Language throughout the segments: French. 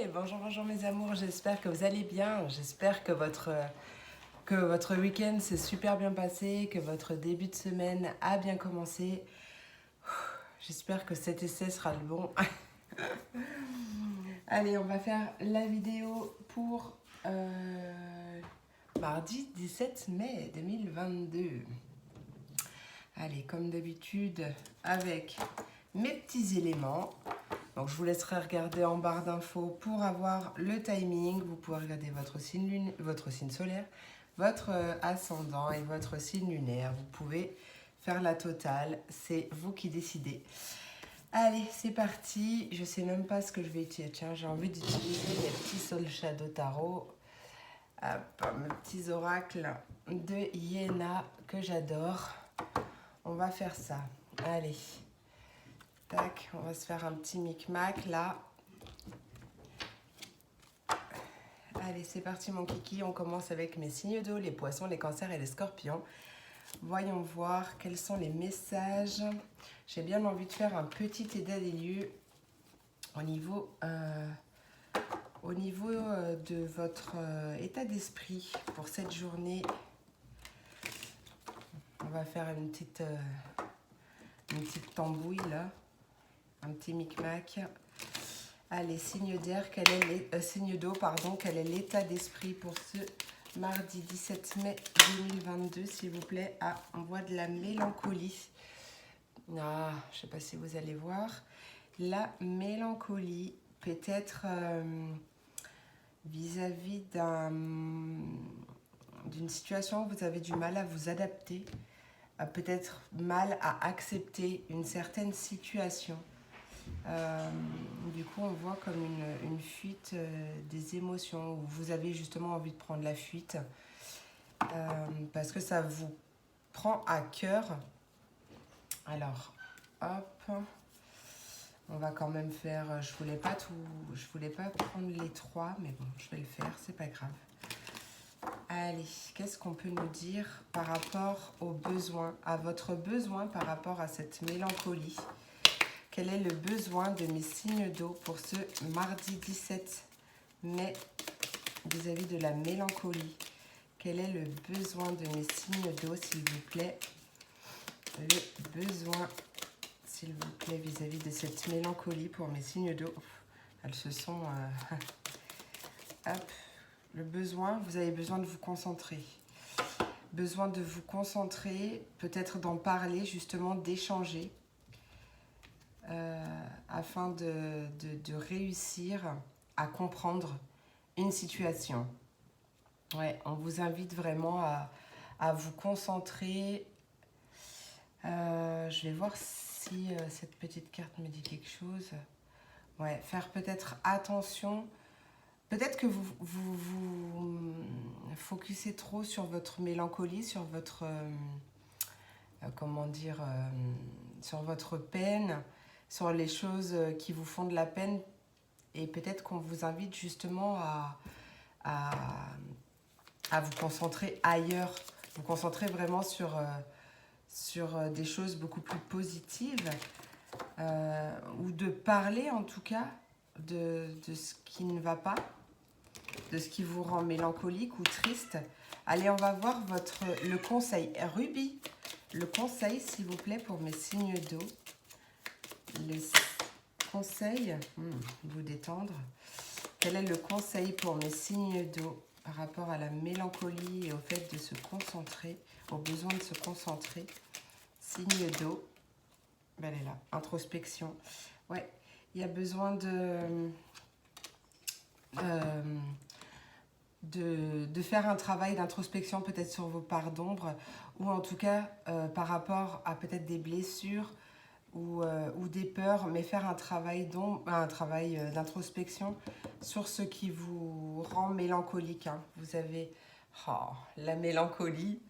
Bonjour, bonjour mes amours, j'espère que vous allez bien, j'espère que votre week-end s'est super bien passé, que votre début de semaine a bien commencé. J'espère que cet essai sera le bon. Allez, on va faire la vidéo pour mardi 17 mai 2022. Allez, comme d'habitude, avec mes petits éléments. Donc, je vous laisserai regarder en barre d'infos pour avoir le timing. Vous pouvez regarder votre signe solaire, votre ascendant et votre signe lunaire. Vous pouvez faire la totale. C'est vous qui décidez. Allez, c'est parti. Je sais même pas ce que je vais utiliser. Tiens, j'ai envie d'utiliser mes petits Soul Shadow Tarot. Mes petits oracles de Iéna que j'adore. On va faire ça. Allez. Tac, on va se faire un petit micmac là. Allez, c'est parti mon kiki. On commence avec mes signes d'eau, les poissons, les cancers et les scorpions. Voyons voir quels sont les messages. J'ai bien envie de faire un petit état des lieux au niveau de votre état d'esprit pour cette journée. On va faire une petite tambouille là. Un petit micmac. Allez, signe d'air, signe d'eau, pardon, quel est l'état d'esprit pour ce mardi 17 mai 2022, s'il vous plaît. Ah, on voit de la mélancolie. Ah, je ne sais pas si vous allez voir. La mélancolie, peut-être vis-à-vis d'une situation où vous avez du mal à vous adapter, peut-être mal à accepter une certaine situation. Du coup, on voit comme une fuite des émotions, où vous avez justement envie de prendre la fuite parce que ça vous prend à cœur. Alors, hop, on va quand même faire. Je voulais pas prendre les trois, mais bon, je vais le faire, c'est pas grave. Allez, qu'est-ce qu'on peut nous dire par rapport aux besoins, à votre besoin par rapport à cette mélancolie? Quel est le besoin de mes signes d'eau pour ce mardi 17 mai vis-à-vis de la mélancolie? Quel est le besoin de mes signes d'eau, s'il vous plaît? Le besoin, s'il vous plaît, vis-à-vis de cette mélancolie pour mes signes d'eau. Elles se sont... Hop. Le besoin, vous avez besoin de vous concentrer. Besoin de vous concentrer, peut-être d'en parler, justement, d'échanger. Afin de réussir à comprendre une situation. Ouais, on vous invite vraiment à vous concentrer. Je vais voir si cette petite carte me dit quelque chose. Ouais, faire peut-être attention. Peut-être que vous focussez trop sur votre mélancolie, sur votre... comment dire, sur votre peine, sur les choses qui vous font de la peine, et peut-être qu'on vous invite justement à vous concentrer ailleurs, vous concentrer vraiment sur des choses beaucoup plus positives, ou de parler en tout cas de ce qui ne va pas, de ce qui vous rend mélancolique ou triste. Allez, on va voir le conseil. Ruby, le conseil, s'il vous plaît, pour mes signes d'eau. Le conseil, vous détendre. Quel est le conseil pour mes signes d'eau par rapport à la mélancolie et au fait de se concentrer, au besoin de se concentrer? Signe d'eau. Ben, elle est là. Introspection. Ouais, il y a besoin de faire un travail d'introspection peut-être sur vos parts d'ombre, ou en tout cas par rapport à peut-être des blessures ou des peurs, mais faire un travail d'introspection sur ce qui vous rend mélancolique. Hein. Vous avez la mélancolie,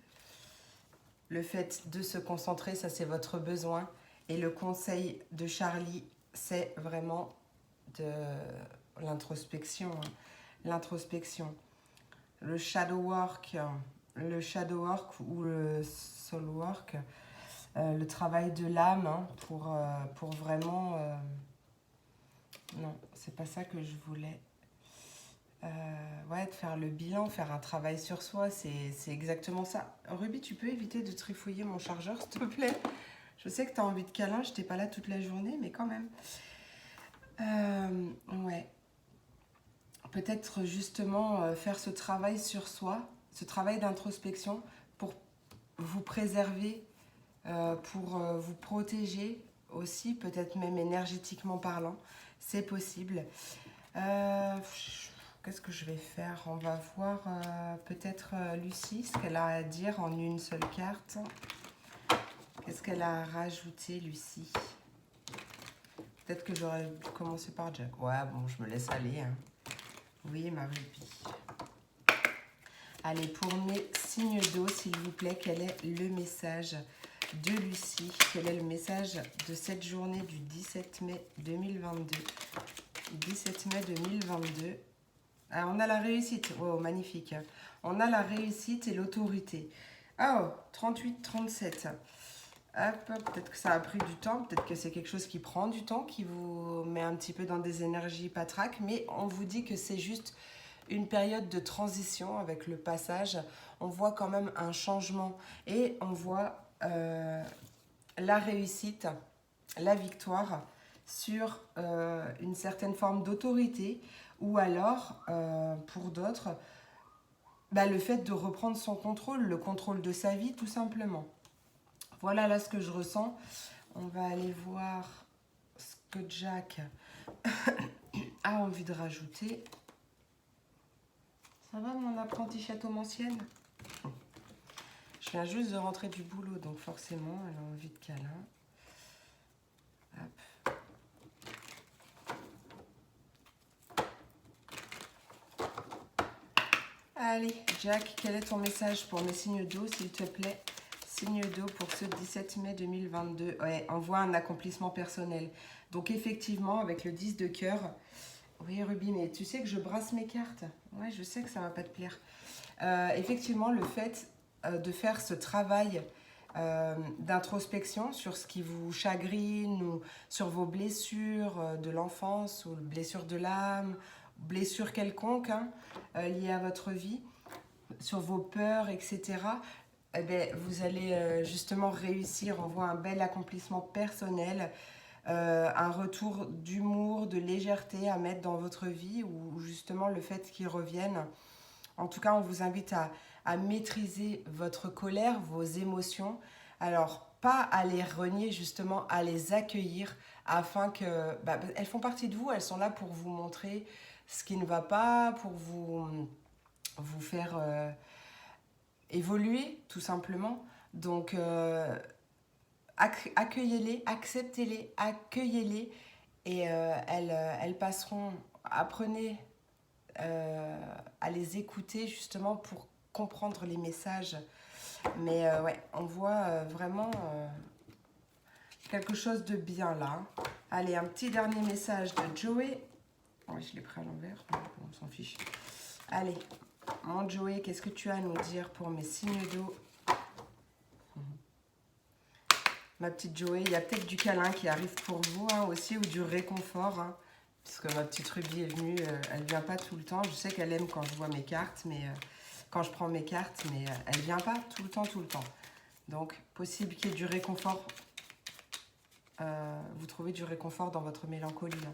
le fait de se concentrer, ça c'est votre besoin, et le conseil de Charlie, c'est vraiment de l'introspection. Hein. L'introspection. Le shadow work ou le soul work, le travail de l'âme, hein, pour vraiment... non, c'est pas ça que je voulais. Ouais, de faire le bilan, faire un travail sur soi, c'est exactement ça. Ruby, tu peux éviter de trifouiller mon chargeur, s'il te plaît? Je sais que tu as envie de câlin, je n'étais pas là toute la journée, mais quand même. Ouais. Peut-être justement faire ce travail sur soi, ce travail d'introspection pour vous préserver, pour vous protéger aussi, peut-être même énergétiquement parlant. C'est possible. Qu'est-ce que je vais faire? On va voir peut-être Lucie, ce qu'elle a à dire en une seule carte. Qu'est-ce qu'elle a rajouté, Lucie? Peut-être que j'aurais dû commencer par Jack. Ouais, bon, je me laisse aller. Hein. Oui, ma Ruby. Allez, pour mes signes d'eau, s'il vous plaît, quel est le message de Lucie? Quel est le message de cette journée du 17 mai 2022? 17 mai 2022. Ah, on a la réussite. Wow, magnifique. On a la réussite et l'autorité. Oh, 38-37. Hop, peut-être que ça a pris du temps, peut-être que c'est quelque chose qui prend du temps, qui vous met un petit peu dans des énergies patraques, mais on vous dit que c'est juste une période de transition avec le passage. On voit quand même un changement et on voit la réussite, la victoire sur une certaine forme d'autorité ou alors, pour d'autres, bah, le fait de reprendre son contrôle, le contrôle de sa vie tout simplement. Voilà là ce que je ressens. On va aller voir ce que Jack a envie de rajouter. Ça va mon apprenti châteaumancienne? Je viens juste de rentrer du boulot, donc forcément, elle a envie de câlin. Hop. Allez, Jack, quel est ton message pour mes signes d'eau, s'il te plaît? Signe d'eau pour ce 17 mai 2022. Ouais, on voit un accomplissement personnel. Donc effectivement, avec le 10 de cœur... Oui, Ruby, mais tu sais que je brasse mes cartes. Ouais, je sais que ça va pas te plaire. Effectivement, le fait de faire ce travail d'introspection sur ce qui vous chagrine ou sur vos blessures de l'enfance ou blessures de l'âme, blessures quelconques hein, liées à votre vie, sur vos peurs, etc. Eh bien, vous allez justement réussir. On voit un bel accomplissement personnel, un retour d'humour, de légèreté à mettre dans votre vie ou justement le fait qu'ils reviennent. En tout cas, on vous invite à maîtriser votre colère, vos émotions. Alors, pas à les renier, justement, à les accueillir afin que... Bah, elles font partie de vous, elles sont là pour vous montrer ce qui ne va pas, pour vous faire évoluer, tout simplement. Donc, accueillez-les, acceptez-les, accueillez-les et elles passeront. Apprenez à les écouter justement pour comprendre les messages. Mais ouais, on voit vraiment quelque chose de bien là. Allez, un petit dernier message de Joey. Ouais, je l'ai pris à l'envers, on s'en fiche. Allez, mon Joey, qu'est-ce que tu as à nous dire pour mes signes d'eau? Ma petite Joey, il y a peut-être du câlin qui arrive pour vous hein, aussi, ou du réconfort. Hein, puisque ma petite Ruby est venue, elle ne vient pas tout le temps. Je sais qu'elle aime quand je vois mes cartes, mais quand je prends mes cartes, mais elle ne vient pas tout le temps, tout le temps. Donc, possible qu'il y ait du réconfort. Vous trouvez du réconfort dans votre mélancolie. Hein.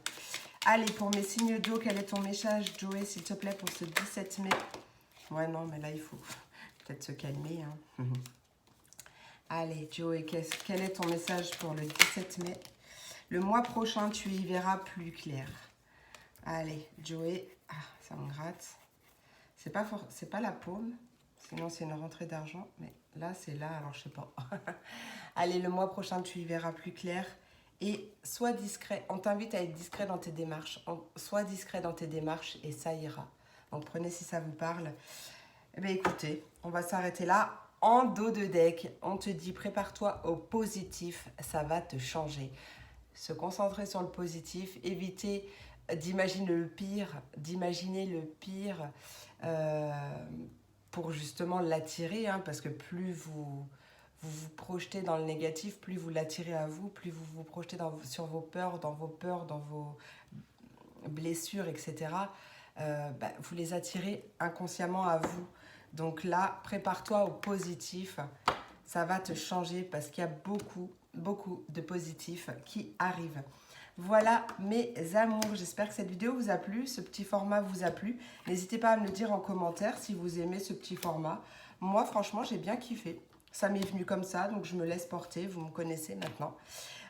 Allez, pour mes signes d'eau, quel est ton message, Joey, s'il te plaît, pour ce 17 mai? Ouais, non, mais là, il faut peut-être se calmer. Hein. Allez, Joey, quel est ton message pour le 17 mai? Le mois prochain, tu y verras plus clair. Allez, Joey. Ah, ça me gratte. C'est pas la paume. Sinon, c'est une rentrée d'argent. Mais là, c'est là, alors je sais pas. Allez, le mois prochain, tu y verras plus clair. Et sois discret. On t'invite à être discret dans tes démarches. Sois discret dans tes démarches et ça ira. Donc, prenez si ça vous parle. Eh bien, écoutez, on va s'arrêter là. En dos de deck, on te dit prépare-toi au positif, ça va te changer. Se concentrer sur le positif, éviter d'imaginer le pire pour justement l'attirer, hein, parce que plus vous projetez dans le négatif, plus vous l'attirez à vous, plus vous vous projetez sur vos peurs, dans vos blessures, etc. vous les attirez inconsciemment à vous. Donc là, prépare-toi au positif. Ça va te changer parce qu'il y a beaucoup de positifs qui arrivent. Voilà mes amours, j'espère que cette vidéo vous a plu, ce petit format vous a plu. N'hésitez pas à me le dire en commentaire si vous aimez ce petit format. Moi, franchement, j'ai bien kiffé. Ça m'est venu comme ça, donc je me laisse porter, vous me connaissez maintenant.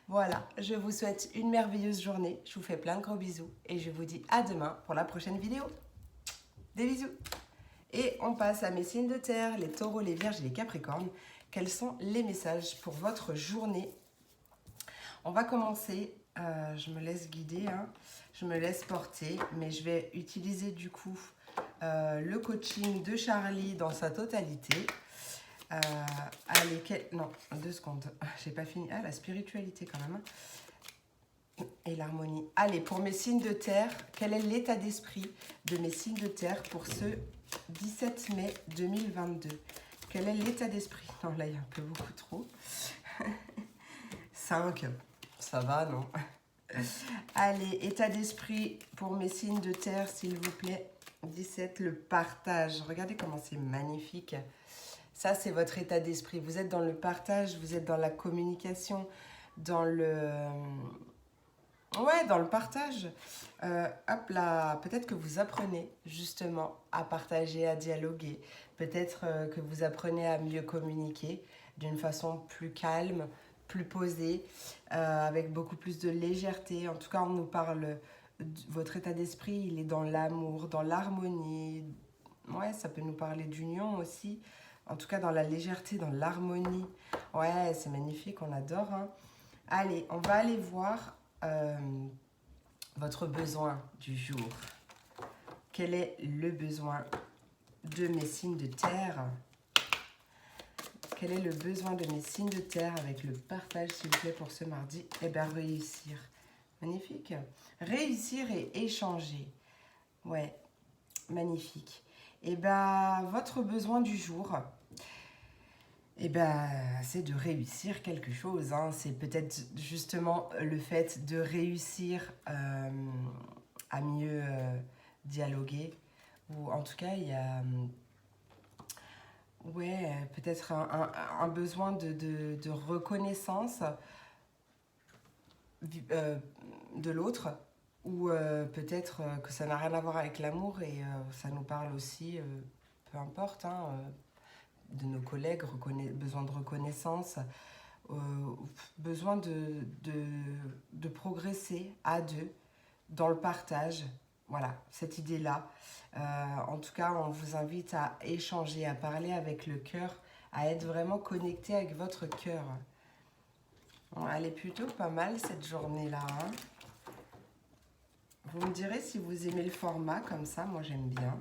Voilà, je vous souhaite une merveilleuse journée, je vous fais plein de gros bisous et je vous dis à demain pour la prochaine vidéo. Des bisous. Et on passe à mes signes de terre, les taureaux, les vierges et les capricornes. Quels sont les messages pour votre journée? On va commencer, je me laisse guider, hein, je me laisse porter, mais je vais utiliser du coup le coaching de Charlie dans sa totalité. Allez, non, 2 secondes, j'ai pas fini. Ah, la spiritualité quand même. Et l'harmonie. Allez, pour mes signes de terre, quel est l'état d'esprit de mes signes de terre pour ce 17 mai 2022? Quel est l'état d'esprit? Non, là, il y a un peu beaucoup trop. 5, ça va, non? Allez, état d'esprit pour mes signes de terre, s'il vous plaît. 17, le partage. Regardez comment c'est magnifique. Ça, c'est votre état d'esprit. Vous êtes dans le partage, vous êtes dans la communication, dans le... Ouais, dans le partage. Hop là, peut-être que vous apprenez justement à partager, à dialoguer. Peut-être que vous apprenez à mieux communiquer d'une façon plus calme, plus posée, avec beaucoup plus de légèreté. En tout cas, on nous parle, votre état d'esprit, il est dans l'amour, dans l'harmonie. Ouais, ça peut nous parler d'union aussi. En tout cas, dans la légèreté, dans l'harmonie. Ouais, c'est magnifique, on adore. Hein. Allez, on va aller voir votre besoin du jour. Quel est le besoin de mes signes de terre? Quel est le besoin de mes signes de terre avec le partage, s'il vous plaît, pour ce mardi? Eh bien, réussir. Magnifique. Réussir et échanger. Ouais, magnifique. Eh bien, votre besoin du jour, eh ben, c'est de réussir quelque chose. Hein. C'est peut-être justement le fait de réussir à mieux dialoguer. Ou en tout cas, il y a ouais, peut-être un besoin de reconnaissance de l'autre. Ou peut-être que ça n'a rien à voir avec l'amour et ça nous parle aussi, peu importe, hein, de nos collègues, besoin de reconnaissance, besoin de progresser à deux dans le partage. Voilà, cette idée-là. En tout cas, on vous invite à échanger, à parler avec le cœur, à être vraiment connecté avec votre cœur. Bon, elle est plutôt pas mal cette journée-là. Hein. Vous me direz si vous aimez le format comme ça, moi j'aime bien.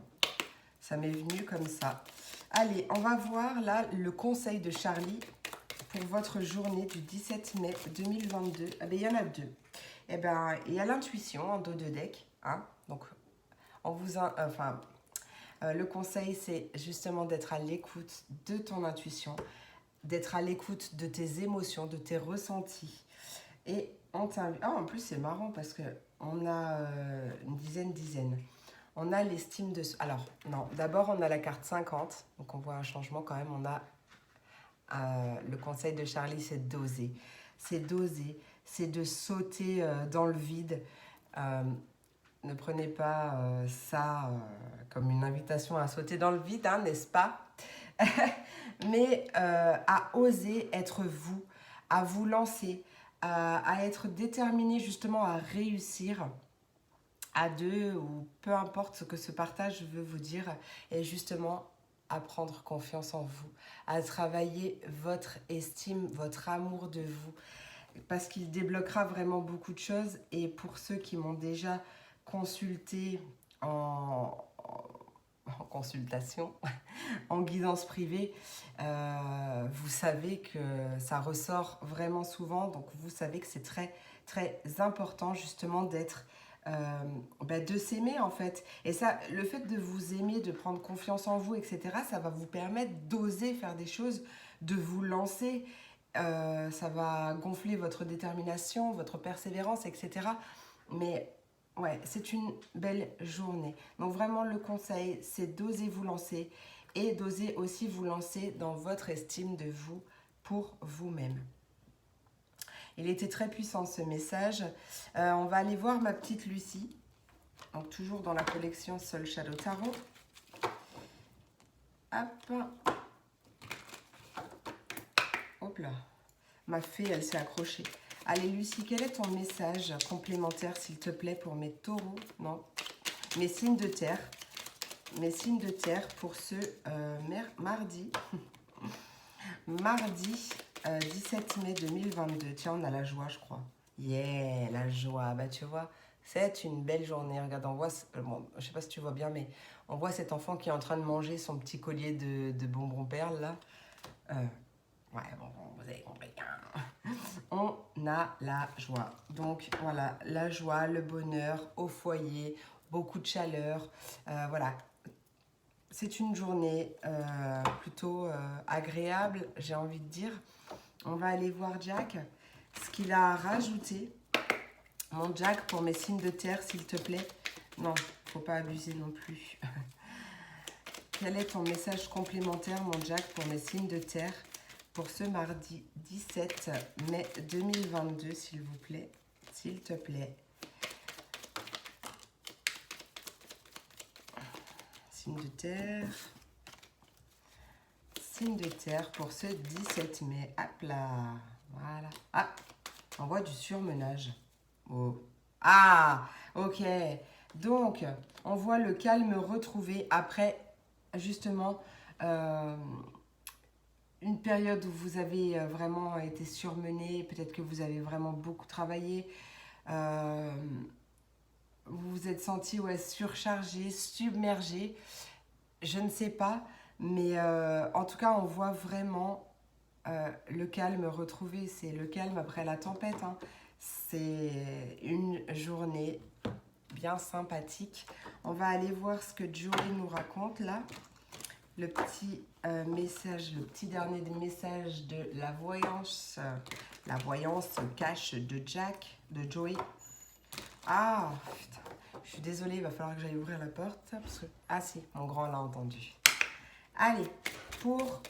Ça m'est venu comme ça. Allez, on va voir là le conseil de Charlie pour votre journée du 17 mai 2022. Eh bien, il y en a 2. Eh bien, il y a l'intuition en dos de deck. Hein. Donc, on vous le conseil, c'est justement d'être à l'écoute de ton intuition, d'être à l'écoute de tes émotions, de tes ressentis. Et on t'invite... Ah, en plus, c'est marrant parce qu'on a une dizaine. On a l'estime de... Alors, non, d'abord, on a la carte 50. Donc, on voit un changement quand même. On a le conseil de Charlie, c'est d'oser. C'est d'oser. C'est de sauter dans le vide. Ne prenez pas ça comme une invitation à sauter dans le vide, hein, n'est-ce pas? Mais à oser être vous, à vous lancer, à être déterminé justement à réussir à deux ou peu importe ce que ce partage veut vous dire, et justement à prendre confiance en vous, à travailler votre estime, votre amour de vous, parce qu'il débloquera vraiment beaucoup de choses. Et pour ceux qui m'ont déjà consulté en consultation, en guidance privée, vous savez que ça ressort vraiment souvent, donc vous savez que c'est très très important justement d'être de s'aimer en fait. Et ça, le fait de vous aimer, de prendre confiance en vous, etc., ça va vous permettre d'oser faire des choses, de vous lancer. Ça va gonfler votre détermination, votre persévérance, etc. Mais Ouais, c'est une belle journée. Donc vraiment, le conseil, c'est d'oser vous lancer et d'oser aussi vous lancer dans votre estime de vous pour vous-même. Il était très puissant ce message. On va aller voir ma petite Lucie. Donc toujours dans la collection Soul Shadow Tarot. Hop. Hop là. Ma fée, elle s'est accrochée. Allez Lucie, quel est ton message complémentaire s'il te plaît pour mes taureaux? Non. Mes signes de terre. Mes signes de terre pour ce mardi. Mardi 17 mai 2022. Tiens, on a la joie, je crois. Yeah, la joie. Bah, tu vois, c'est une belle journée. Regarde, on voit, bon, je sais pas si tu vois bien, mais on voit cet enfant qui est en train de manger son petit collier de bonbons perles, là. Ouais, bon, vous avez compris. On a la joie. Donc, voilà, la joie, le bonheur au foyer, beaucoup de chaleur. Voilà. C'est une journée plutôt agréable, j'ai envie de dire. On va aller voir Jack, ce qu'il a rajouté. Mon Jack, pour mes signes de terre, s'il te plaît. Non, faut pas abuser non plus. Quel est ton message complémentaire, mon Jack, pour mes signes de terre, pour ce mardi 17 mai 2022, s'il vous plaît, s'il te plaît. Signe de terre. Signe de terre pour ce 17 mai. Hop là. Voilà. Ah, on voit du surmenage. Oh. Ah, ok. Donc, on voit le calme retrouvé après, justement, une période où vous avez vraiment été surmené. Peut-être que vous avez vraiment beaucoup travaillé. Vous vous êtes senti surchargé, submergé. Je ne sais pas. Mais en tout cas, on voit vraiment le calme retrouvé. C'est le calme après la tempête. Hein. C'est une journée bien sympathique. On va aller voir ce que Joey nous raconte là. Le petit message, le petit dernier des messages de la voyance cache de Jack, de Joey. Ah, putain, je suis désolée, il va falloir que j'aille ouvrir la porte. Parce que... Ah si, mon grand l'a entendu. Allez, pour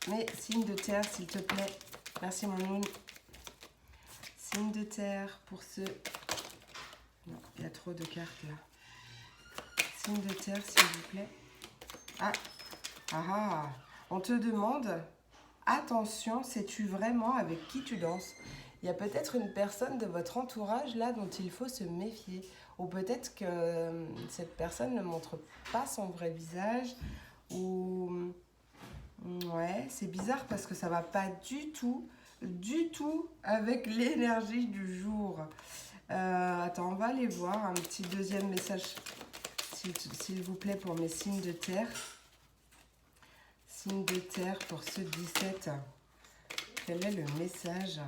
mes signes de terre, s'il te plaît. Merci, mon Noun. Signes de terre pour ce... Non, il y a trop de cartes, là. Signes de terre, s'il vous plaît. Ah, ah, on te demande, attention, sais-tu vraiment avec qui tu danses? Il y a peut-être une personne de votre entourage, là, dont il faut se méfier. Ou peut-être que cette personne ne montre pas son vrai visage. Ou... Ouais, c'est bizarre parce que ça va pas du tout avec l'énergie du jour. Attends, on va aller voir un petit deuxième message, s'il vous plaît, pour mes signes de terre. Signes de terre pour ce 17. Quel est le message?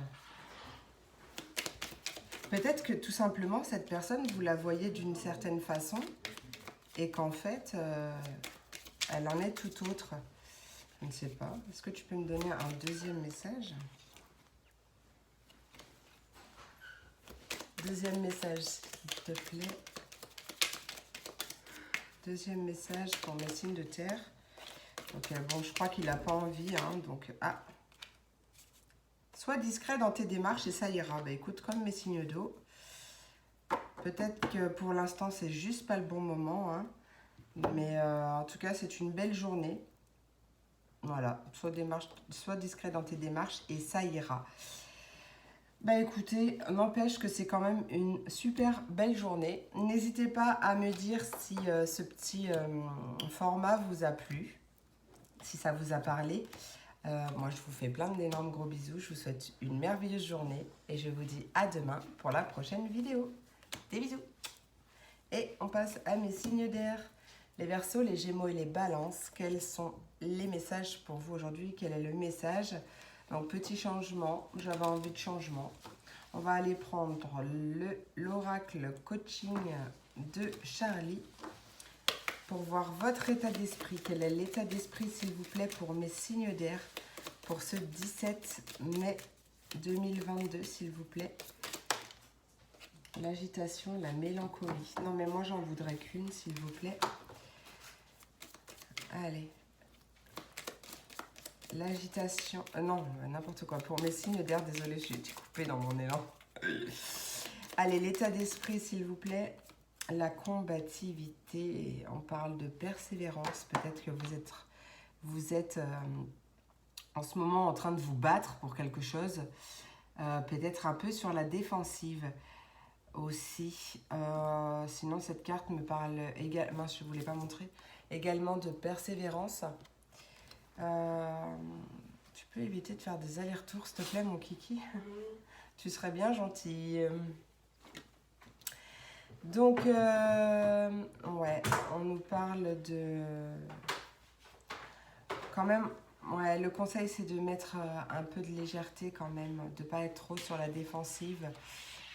Peut-être que tout simplement, cette personne, vous la voyez d'une certaine façon et qu'en fait, elle en est tout autre. Je ne sais pas. Est-ce que tu peux me donner un deuxième message? Deuxième message, s'il te plaît. Deuxième message pour mes signes de terre. Donc, bon, je crois qu'il n'a pas envie. Hein, donc, ah. Sois discret dans tes démarches et ça ira. Bah, écoute, comme mes signes d'eau. Peut-être que pour l'instant, c'est juste pas le bon moment. Hein, mais en tout cas, c'est une belle journée. Voilà, sois discret dans tes démarches et ça ira. Bah écoutez, n'empêche que c'est quand même une super belle journée. N'hésitez pas à me dire si ce petit format vous a plu, si ça vous a parlé. Moi, je vous fais plein d'énormes gros bisous. Je vous souhaite une merveilleuse journée et je vous dis à demain pour la prochaine vidéo. Des bisous. Et on passe à mes signes d'air. Les Verseaux, les Gémeaux et les Balances, quels sont les messages pour vous aujourd'hui? Quel est le message? Donc, petit changement, j'avais envie de changement. On va aller prendre l'oracle coaching de Charlie pour voir votre état d'esprit. Quel est l'état d'esprit, s'il vous plaît, pour mes signes d'air pour ce 17 mai 2022, s'il vous plaît? L'agitation, la mélancolie. Non, mais moi, j'en voudrais qu'une, s'il vous plaît. Allez. L'agitation. Non, n'importe quoi. Pour mes signes d'air, désolé, j'ai été coupée dans mon élan. Allez, l'état d'esprit, s'il vous plaît. La combativité. On parle de persévérance. Peut-être que vous êtes en ce moment en train de vous battre pour quelque chose. Peut-être un peu sur la défensive aussi. Sinon, cette carte me parle également. Mince, je ne voulais pas montrer. Également de persévérance. Tu peux éviter de faire des allers-retours, s'il te plaît, mon kiki? Tu serais bien gentil. Donc, ouais, on nous parle de... Quand même, ouais, le conseil, c'est de mettre un peu de légèreté quand même, de ne pas être trop sur la défensive.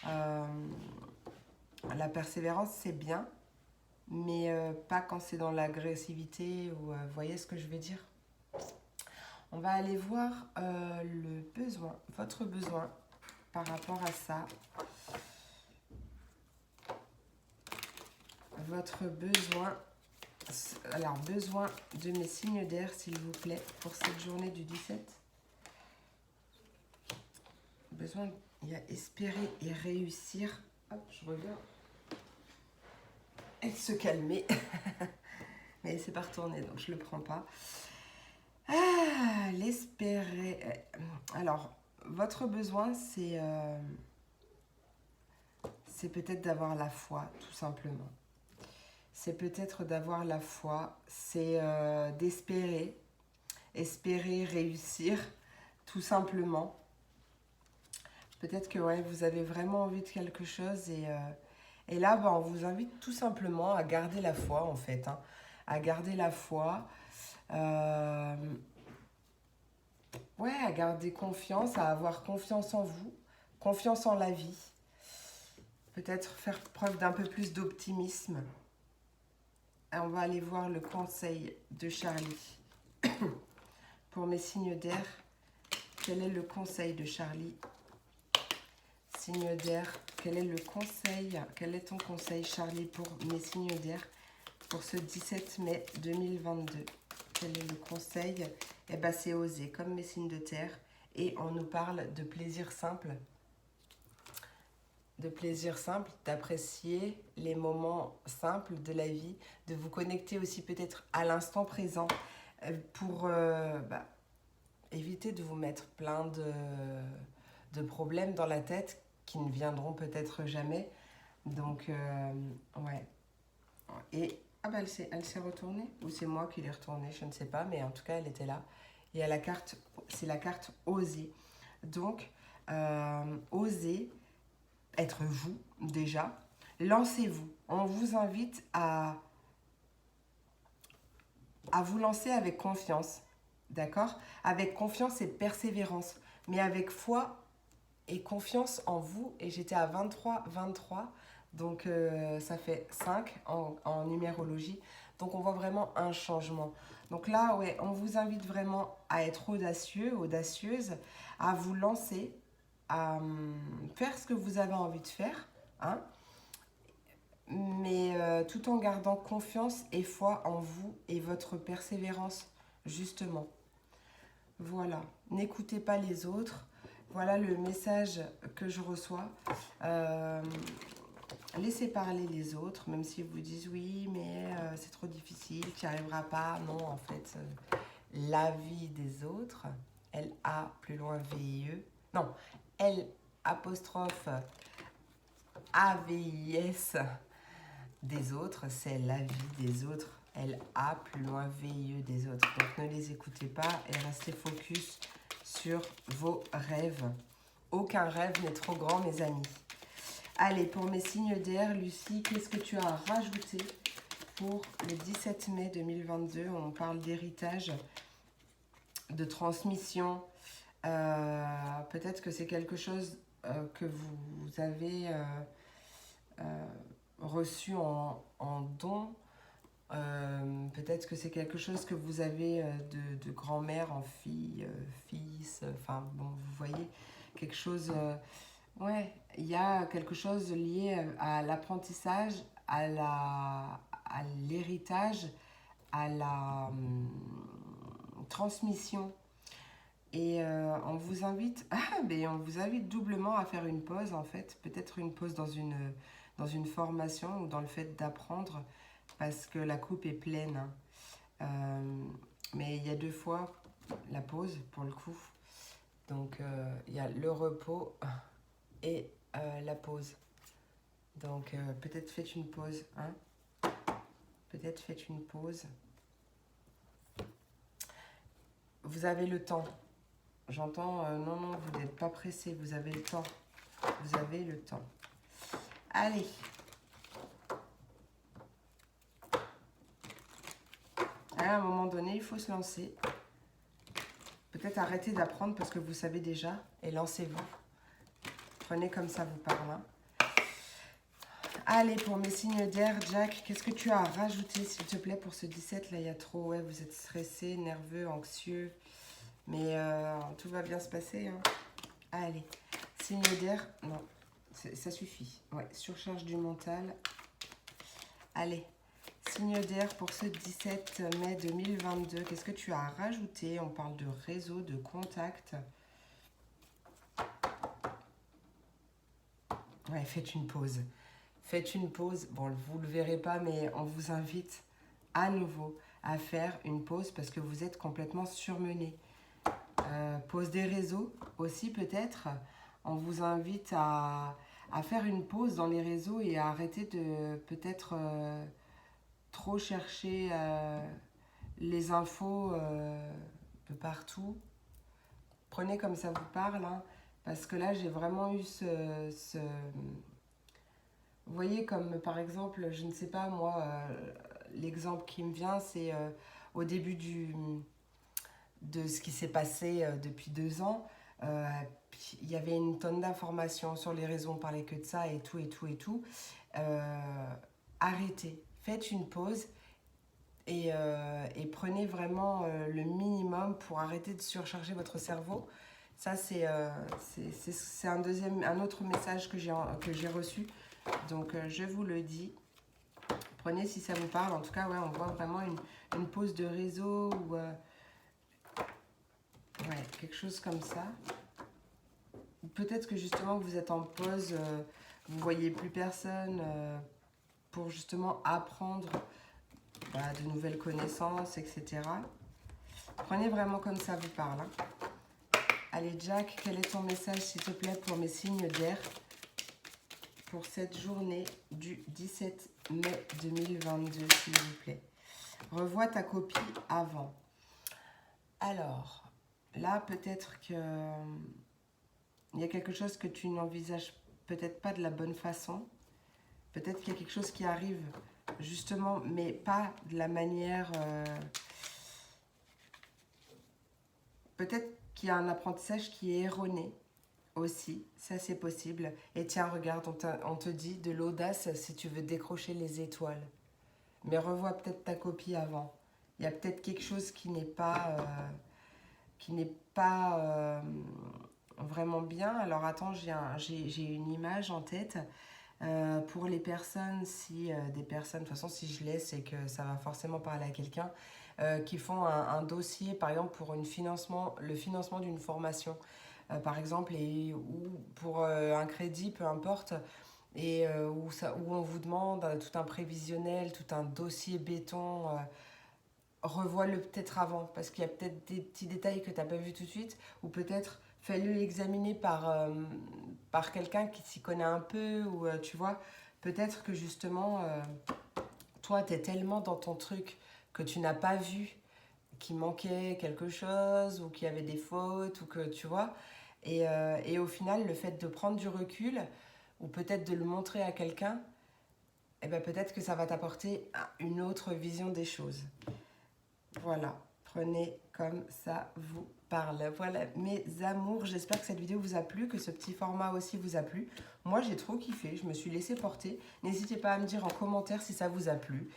La persévérance, c'est bien, mais pas quand c'est dans l'agressivité ou... vous voyez ce que je veux dire? On va aller voir le besoin, votre besoin par rapport à ça. Votre besoin, alors besoin de mes signes d'air, s'il vous plaît, pour cette journée du 17. Besoin, il y a espérer et réussir. Hop, je reviens. Et se calmer. Mais c'est pas retourné, donc je le prends pas. Ah, l'espérer. Alors, votre besoin, c'est peut-être d'avoir la foi, tout simplement. C'est peut-être d'avoir la foi, c'est d'espérer, espérer réussir, tout simplement. Peut-être que ouais, vous avez vraiment envie de quelque chose et là, on vous invite tout simplement à garder la foi, en fait. Hein, à garder la foi. Ouais, à garder confiance, à avoir confiance en vous, confiance en la vie. Peut-être faire preuve d'un peu plus d'optimisme. Et on va aller voir le conseil de Charlie. Pour mes signes d'air, quel est le conseil de Charlie? Signe d'air, quel est le conseil? Quel est ton conseil, Charlie, pour mes signes d'air pour ce 17 mai 2022? Quel est le conseil? Eh bien, c'est oser, comme mes signes de terre. Et on nous parle de plaisir simple. De plaisir simple, d'apprécier les moments simples de la vie, de vous connecter aussi peut-être à l'instant présent pour éviter de vous mettre plein de problèmes dans la tête qui ne viendront peut-être jamais. Donc, ouais. Et, ah bah elle s'est retournée ou c'est moi qui l'ai retournée, je ne sais pas, mais en tout cas, elle était là. Il y a la carte, c'est la carte oser. Donc, oser être vous, déjà. Lancez-vous. On vous invite à vous lancer avec confiance. D'accord? Avec confiance et persévérance. Mais avec foi et confiance en vous. Et j'étais à 23. Donc, ça fait 5 en numérologie. Donc, on voit vraiment un changement. Donc là, ouais, on vous invite vraiment à être audacieux, audacieuse, à vous lancer, à faire ce que vous avez envie de faire, hein, mais tout en gardant confiance et foi en vous et votre persévérance, justement. Voilà, n'écoutez pas les autres. Voilà le message que je reçois. Laissez parler les autres, même s'ils vous disent oui, mais c'est trop difficile, tu n'y arriveras pas. Non, en fait, la vie des autres, L-A, plus loin V-I-E. Non, L apostrophe A-V-I-S des autres, c'est la vie des autres. L-A, plus loin V-I-E des autres. Donc ne les écoutez pas et restez focus sur vos rêves. Aucun rêve n'est trop grand, mes amis. Allez, pour mes signes d'air, Lucie, qu'est-ce que tu as à rajouter pour le 17 mai 2022? On parle d'héritage, de transmission. Peut-être que c'est quelque chose que vous avez reçu en don. Peut-être que c'est quelque chose que vous avez de grand-mère en fille, fils. Enfin, bon, vous voyez, quelque chose Ouais, il y a quelque chose lié à l'apprentissage, à l'héritage, à la transmission. Et on vous invite, mais on vous invite doublement à faire une pause en fait, peut-être une pause dans une formation ou dans le fait d'apprendre, parce que la coupe est pleine, hein. Mais il y a deux fois la pause pour le coup. Donc il y a le repos et la pause. Donc peut-être faites une pause, hein. Peut-être faites une pause. Vous avez le temps. J'entends, non, non, vous n'êtes pas pressé, vous avez le temps. Vous avez le temps. Allez. À un moment donné, il faut se lancer. Peut-être arrêter d'apprendre parce que vous savez déjà et lancez-vous. Prenez comme ça vous parle, hein. Allez, pour mes signes d'air, Jack, qu'est-ce que tu as à rajouter, s'il te plaît, pour ce 17? Là, il y a trop, ouais, vous êtes stressé, nerveux, anxieux. Mais tout va bien se passer, hein. Allez, signe d'air, non, ça suffit. Ouais, surcharge du mental. Allez, signe d'air pour ce 17 mai 2022. Qu'est-ce que tu as à rajouter? On parle de réseau, de contact. Ouais, faites une pause. Faites une pause. Bon, vous ne le verrez pas, mais on vous invite à nouveau à faire une pause parce que vous êtes complètement surmené. Pause des réseaux aussi peut-être. On vous invite à faire une pause dans les réseaux et à arrêter de peut-être trop chercher les infos de partout. Prenez comme ça vous parle, hein, parce que là j'ai vraiment eu vous voyez, comme par exemple, je ne sais pas moi, l'exemple qui me vient, c'est au début de ce qui s'est passé depuis 2 ans. Euh, il y avait une tonne d'informations sur les réseaux, on parlait que de ça et tout et tout et tout. Arrêtez, faites une pause et prenez vraiment le minimum pour arrêter de surcharger votre cerveau. Ça, c'est un autre message que j'ai reçu. Donc, je vous le dis. Prenez si ça vous parle. En tout cas, ouais, on voit vraiment une pause de réseau ou ouais, quelque chose comme ça. Peut-être que justement, vous êtes en pause, vous ne voyez plus personne pour justement apprendre de nouvelles connaissances, etc. Prenez vraiment comme ça vous parle, hein. Allez, Jack, quel est ton message, s'il te plaît, pour mes signes d'air pour cette journée du 17 mai 2022, s'il vous plaît? Revois ta copie avant. Alors, là, peut-être que il y a quelque chose que tu n'envisages peut-être pas de la bonne façon. Peut-être qu'il y a quelque chose qui arrive justement, mais pas de la manière... peut-être qu'il y a un apprentissage qui est erroné aussi, ça c'est possible. Et tiens, regarde, on te dit de l'audace si tu veux décrocher les étoiles. Mais revois peut-être ta copie avant. Il y a peut-être quelque chose qui n'est pas vraiment bien. Alors attends, j'ai une image en tête. Pour les personnes, si des personnes, de toute façon si je laisse, c'est que ça va forcément parler à quelqu'un, qui font un dossier par exemple pour le financement d'une formation, par exemple, ou pour un crédit, peu importe, et où on vous demande tout un prévisionnel, tout un dossier béton. Revois-le peut-être avant, parce qu'il y a peut-être des petits détails que tu n'as pas vu tout de suite, ou peut-être fais-le examiner par quelqu'un qui s'y connaît un peu, ou tu vois, peut-être que justement, toi, tu es tellement dans ton truc que tu n'as pas vu qu'il manquait quelque chose, ou qu'il y avait des fautes, ou que tu vois, et au final, le fait de prendre du recul, ou peut-être de le montrer à quelqu'un, eh ben, peut-être que ça va t'apporter une autre vision des choses. Voilà, prenez comme ça vous parle. Voilà mes amours, j'espère que cette vidéo vous a plu, que ce petit format aussi vous a plu. Moi j'ai trop kiffé, je me suis laissée porter. N'hésitez pas à me dire en commentaire si ça vous a plu.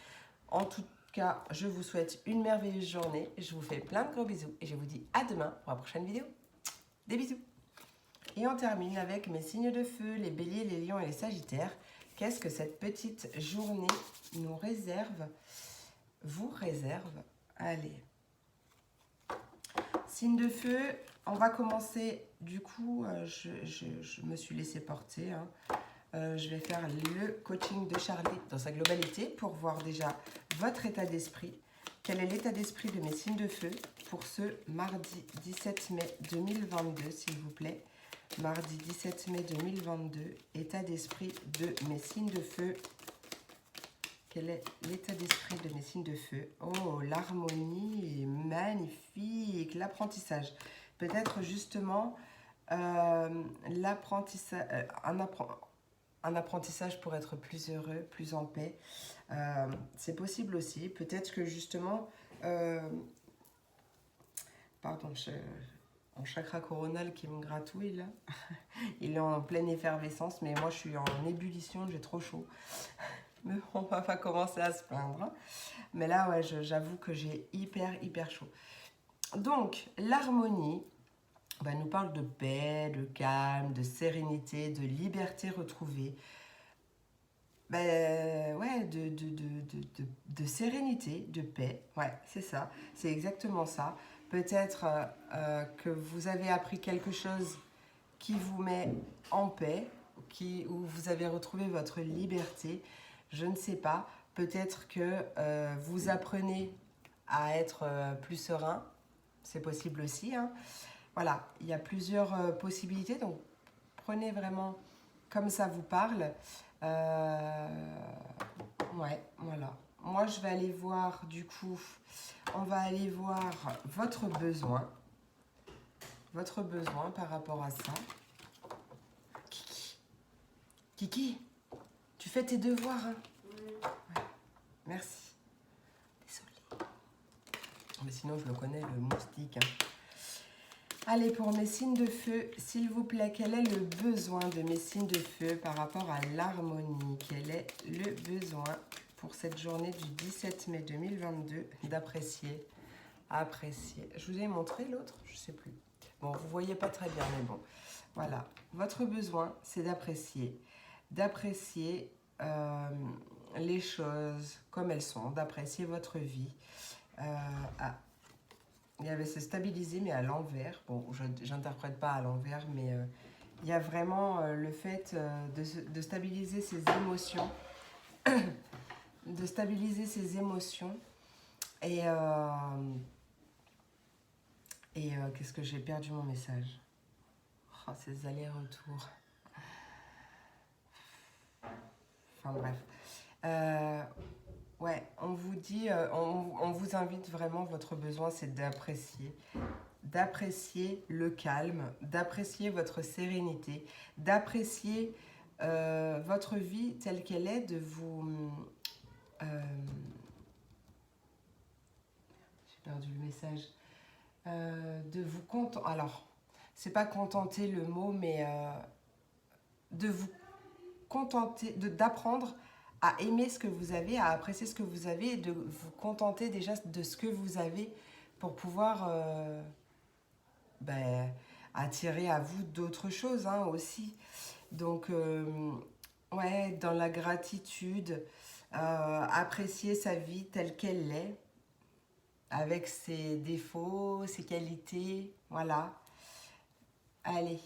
En tout cas, je vous souhaite une merveilleuse journée. Je vous fais plein de gros bisous et je vous dis à demain pour la prochaine vidéo. Des bisous. Et on termine avec mes signes de feu, les béliers, les lions et les sagittaires. Qu'est-ce que cette petite journée nous réserve, vous réserve? Allez. Signe de feu, on va commencer. Du coup, je me suis laissée porter. Hein. Je vais faire le coaching de Charlie dans sa globalité pour voir déjà votre état d'esprit. Quel est l'état d'esprit de mes signes de feu pour ce mardi 17 mai 2022, s'il vous plaît. Mardi 17 mai 2022, état d'esprit de mes signes de feu. Quel est l'état d'esprit de mes signes de feu? Oh, l'harmonie est magnifique. L'apprentissage. Peut-être justement l'apprentissage, un apprentissage pour être plus heureux, plus en paix. C'est possible aussi. Peut-être que justement... pardon, mon chakra coronal qui me gratouille là. Il est en pleine effervescence, mais moi je suis en ébullition, j'ai trop chaud. Mais on va pas commencer à se plaindre. Hein. Mais là, ouais, j'avoue que j'ai hyper chaud. Donc, l'harmonie nous parle de paix, de calme, de sérénité, de liberté retrouvée. Ouais, de sérénité, de paix. Ouais, c'est ça. C'est exactement ça. Peut-être que vous avez appris quelque chose qui vous met en paix, où vous avez retrouvé votre liberté. Je ne sais pas. Peut-être que vous apprenez à être plus serein. C'est possible aussi. Hein. Voilà, il y a plusieurs possibilités. Donc, prenez vraiment comme ça vous parle. Ouais, voilà. Moi, je vais aller voir, du coup, on va aller voir votre besoin. Votre besoin par rapport à ça. Kiki, tu fais tes devoirs, hein? Ouais. Merci. Désolée. Mais sinon, je le connais, le moustique. Hein. Allez, pour mes signes de feu, s'il vous plaît, quel est le besoin de mes signes de feu par rapport à l'harmonie? Quel est le besoin pour cette journée du 17 mai 2022 d'apprécier? Apprécier. Je vous ai montré l'autre? Je ne sais plus. Bon, vous ne voyez pas très bien, mais bon. Voilà. Votre besoin, c'est d'apprécier. D'apprécier les choses comme elles sont, d'apprécier votre vie. Il y avait se stabiliser, mais à l'envers. Bon, je n'interprète pas à l'envers, mais il y a vraiment le fait de stabiliser ses émotions. De stabiliser ses émotions. Et qu'est-ce que j'ai perdu mon message? Oh, ces allers-retours. Enfin bref. Ouais, on vous dit, on vous invite vraiment, votre besoin c'est d'apprécier le calme, d'apprécier votre sérénité, d'apprécier votre vie telle qu'elle est, de vous... j'ai perdu le message. De vous contenter, alors, c'est pas contenter le mot, mais de vous contenter, d'apprendre à aimer ce que vous avez, à apprécier ce que vous avez et de vous contenter déjà de ce que vous avez pour pouvoir attirer à vous d'autres choses hein, aussi. Donc, ouais, dans la gratitude, apprécier sa vie telle qu'elle est, avec ses défauts, ses qualités, voilà. Allez.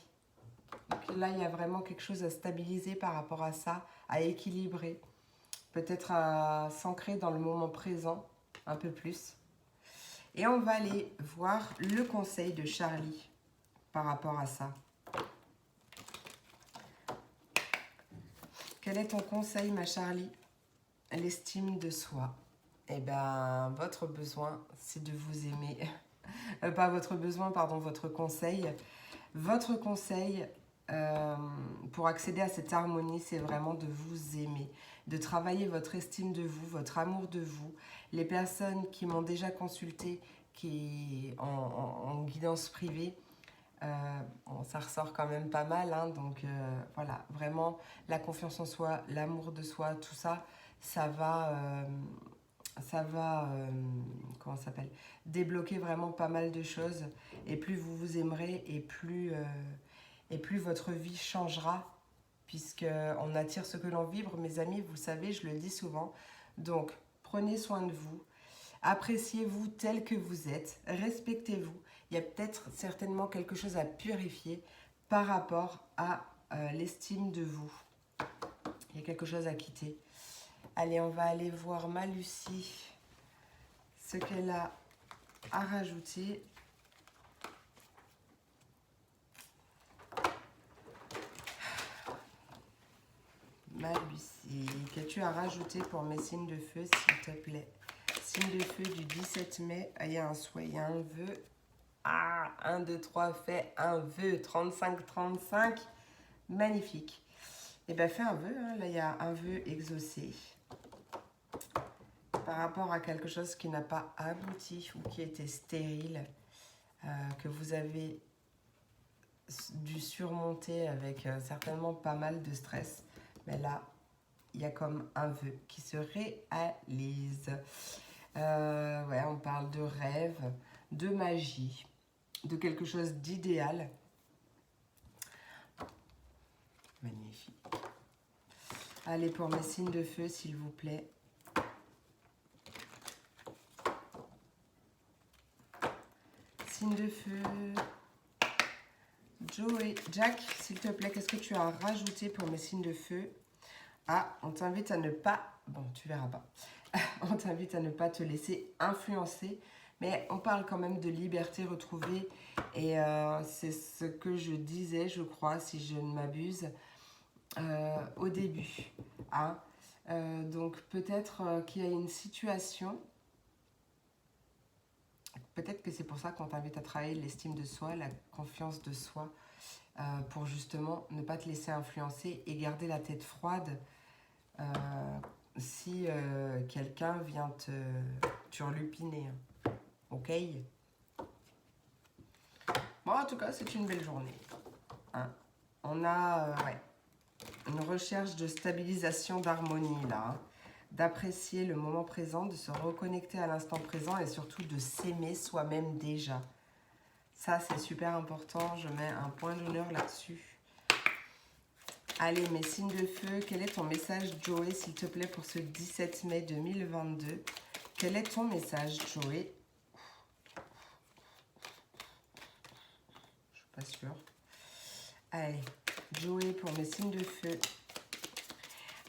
Donc là, il y a vraiment quelque chose à stabiliser par rapport à ça, à équilibrer. Peut-être à s'ancrer dans le moment présent un peu plus. Et on va aller voir le conseil de Charlie par rapport à ça. Quel est ton conseil, ma Charlie? L'estime de soi. Eh bien, votre besoin, c'est de vous aimer. Pas votre besoin, pardon, votre conseil. Votre conseil pour accéder à cette harmonie, c'est vraiment de vous aimer, de travailler votre estime de vous, votre amour de vous. Les personnes qui m'ont déjà consulté en guidance privée, bon, ça ressort quand même pas mal. Hein, donc voilà, vraiment la confiance en soi, l'amour de soi, tout ça, ça va comment ça s'appelle, débloquer vraiment pas mal de choses. Et plus vous vous aimerez et plus et plus votre vie changera, puisqu'on attire ce que l'on vibre, mes amis, vous le savez, je le dis souvent. Donc, prenez soin de vous, appréciez-vous tel que vous êtes, respectez-vous. Il y a peut-être certainement quelque chose à purifier par rapport à l'estime de vous. Il y a quelque chose à quitter. Allez, on va aller voir ma Lucie, ce qu'elle a à rajouter. Ma Lucie, qu'as-tu à rajouter pour mes signes de feu, s'il te plaît? Signe de feu du 17 mai, il y a un souhait, il y a un vœu. Ah, 1, 2, 3, fais un vœu, 35, 35, magnifique. Et bien, fais un vœu, hein. Là, il y a un vœu exaucé par rapport à quelque chose qui n'a pas abouti ou qui était stérile, que vous avez dû surmonter avec certainement pas mal de stress. Mais là, il y a comme un vœu qui se réalise. Ouais, on parle de rêve, de magie, de quelque chose d'idéal. Magnifique. Allez, pour mes signes de feu, s'il vous plaît. Signe de feu. Joey, Jack, s'il te plaît, qu'est-ce que tu as rajouté pour mes signes de feu? Ah, on t'invite à ne pas... Bon, tu verras pas. On t'invite à ne pas te laisser influencer. Mais on parle quand même de liberté retrouvée. Et c'est ce que je disais, je crois, si je ne m'abuse, au début. Hein. Donc peut-être qu'il y a une situation... Peut-être que c'est pour ça qu'on t'invite à travailler l'estime de soi, la confiance de soi, pour justement ne pas te laisser influencer et garder la tête froide si quelqu'un vient te turlupiner. Ok? Bon, en tout cas, c'est une belle journée. Hein? On a ouais, une recherche de stabilisation, d'harmonie là. Hein? D'apprécier le moment présent, de se reconnecter à l'instant présent et surtout de s'aimer soi-même déjà. Ça, c'est super important. Je mets un point d'honneur là-dessus. Allez, mes signes de feu, quel est ton message, Joey, s'il te plaît, pour ce 17 mai 2022? Quel est ton message, Joey? Je suis pas sûre. Allez, Joey, pour mes signes de feu.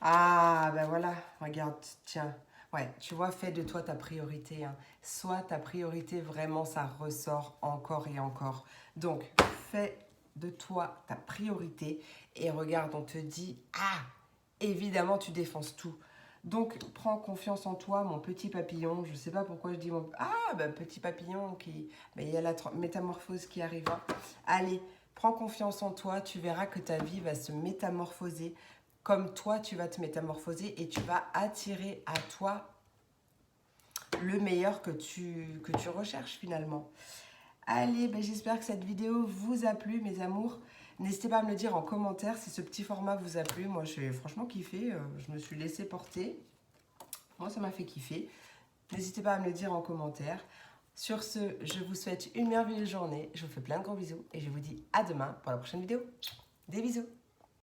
Ah, ben voilà, regarde, tiens. Ouais, tu vois, fais de toi ta priorité. Hein. Soit ta priorité, vraiment, ça ressort encore et encore. Donc, fais de toi ta priorité. Et regarde, on te dit, ah, évidemment, tu défonces tout. Donc, prends confiance en toi, mon petit papillon. Je ne sais pas pourquoi je dis mon... Ah, ben, petit papillon, qui... Ben, il y a la métamorphose qui arrive. Hein. Allez, prends confiance en toi. Tu verras que ta vie va se métamorphoser. Comme toi, tu vas te métamorphoser et tu vas attirer à toi le meilleur que tu recherches finalement. Allez, ben j'espère que cette vidéo vous a plu, mes amours. N'hésitez pas à me le dire en commentaire si ce petit format vous a plu. Moi, j'ai franchement kiffé. Je me suis laissée porter. Moi, ça m'a fait kiffer. N'hésitez pas à me le dire en commentaire. Sur ce, je vous souhaite une merveilleuse journée. Je vous fais plein de gros bisous et je vous dis à demain pour la prochaine vidéo. Des bisous.